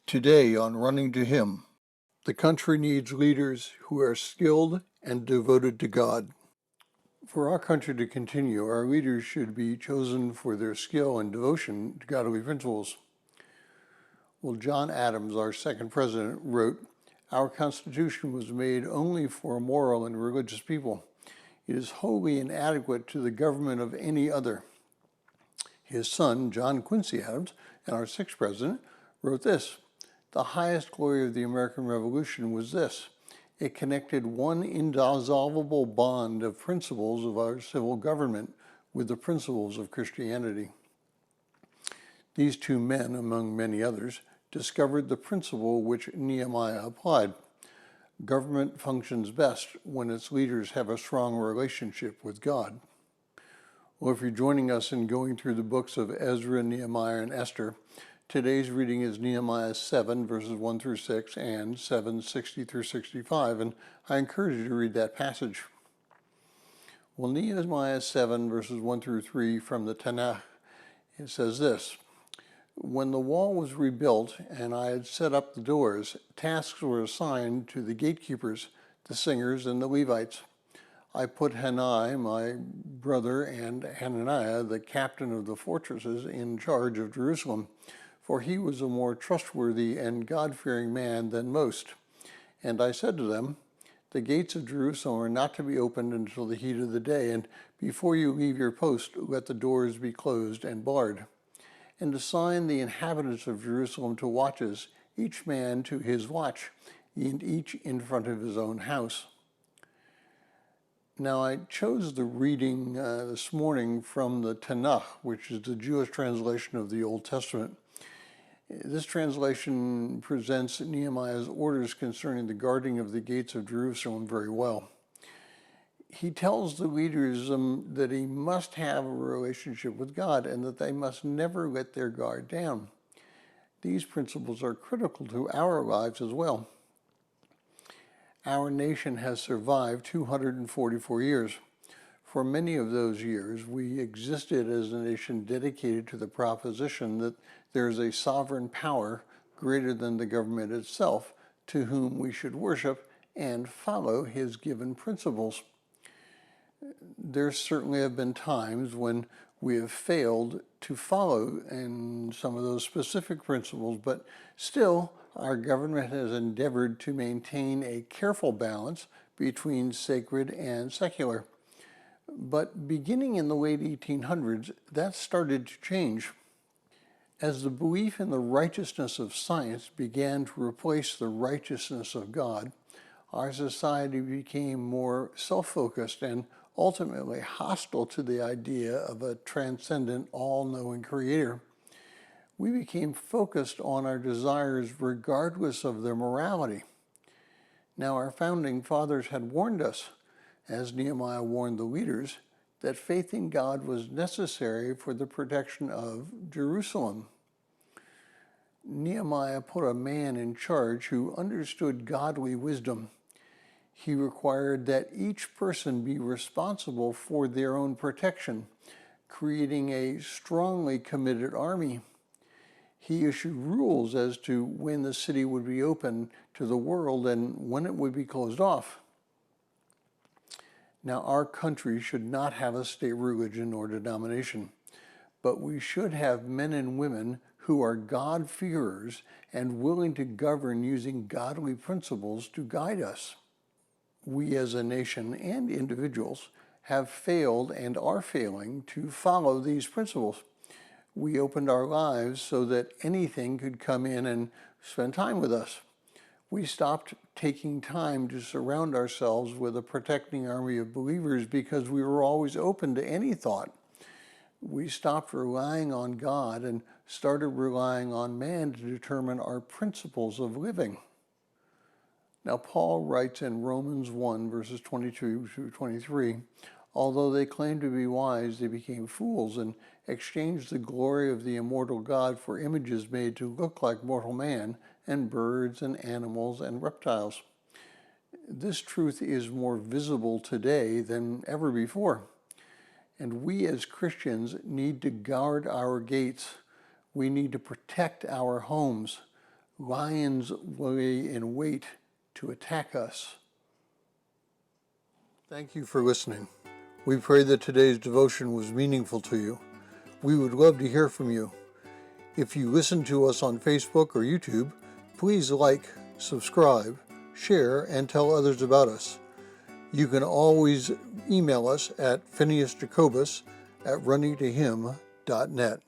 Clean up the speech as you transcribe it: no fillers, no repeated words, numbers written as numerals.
Today on Running to Him, the country needs leaders who are skilled and devoted to God. For our country to continue, our leaders should be chosen for their skill and devotion to godly principles. Well, John Adams, our second president, wrote, "Our Constitution was made only for a moral and religious people. It is wholly inadequate to the government of any other." His son, John Quincy Adams, and our sixth president, wrote this: "The highest glory of the American Revolution was this: it connected one indissoluble bond of principles of our civil government with the principles of Christianity." These two men, among many others, discovered the principle which Nehemiah applied. Government functions best when its leaders have a strong relationship with God. Well, if you're joining us in going through the books of Ezra, Nehemiah, and Esther, today's reading is Nehemiah 7, verses 1 through 6, and 7, 60 through 65, and I encourage you to read that passage. Well, Nehemiah 7, verses 1 through 3 from the Tanakh, it says this: "When the wall was rebuilt and I had set up the doors, tasks were assigned to the gatekeepers, the singers, and the Levites. I put Hanai, my brother, and Hananiah, the captain of the fortresses, in charge of Jerusalem, for he was a more trustworthy and God-fearing man than most. And I said to them, 'The gates of Jerusalem are not to be opened until the heat of the day, and before you leave your post, let the doors be closed and barred. And assign the inhabitants of Jerusalem to watches, each man to his watch, and each in front of his own house.'" Now, I chose the reading this morning from the Tanakh, which is the Jewish translation of the Old Testament. This translation presents Nehemiah's orders concerning the guarding of the gates of Jerusalem very well. He tells the leaders that he must have a relationship with God and that they must never let their guard down. These principles are critical to our lives as well. Our nation has survived 244 years. For many of those years, we existed as a nation dedicated to the proposition that there is a sovereign power greater than the government itself, to whom we should worship and follow his given principles. There certainly have been times when we have failed to follow in some of those specific principles, but still, our government has endeavored to maintain a careful balance between sacred and secular. But beginning in the late 1800s, that started to change. As the belief in the righteousness of science began to replace the righteousness of God, our society became more self-focused and ultimately hostile to the idea of a transcendent, all-knowing creator. We became focused on our desires regardless of their morality. Now, our founding fathers had warned us, as Nehemiah warned the leaders, that faith in God was necessary for the protection of Jerusalem. Nehemiah put a man in charge who understood godly wisdom. He required that each person be responsible for their own protection, creating a strongly committed army. He issued rules as to when the city would be open to the world and when it would be closed off. Now, our country should not have a state religion or denomination, but we should have men and women who are God-fearers and willing to govern using godly principles to guide us. We as a nation and individuals have failed and are failing to follow these principles. We opened our lives so that anything could come in and spend time with us. We stopped taking time to surround ourselves with a protecting army of believers because we were always open to any thought. We stopped relying on God and started relying on man to determine our principles of living. Now, Paul writes in Romans 1, verses 22 through 23, "Although they claimed to be wise, they became fools and exchanged the glory of the immortal God for images made to look like mortal man and birds and animals and reptiles." This truth is more visible today than ever before. And we as Christians need to guard our gates. We need to protect our homes. lions lay in wait to attack us. Thank you for listening. We pray that today's devotion was meaningful to you. We would love to hear from you. If you listen to us on Facebook or YouTube, please like, subscribe, share, and tell others about us. You can always email us at phineasjacobus@runningtohim.net.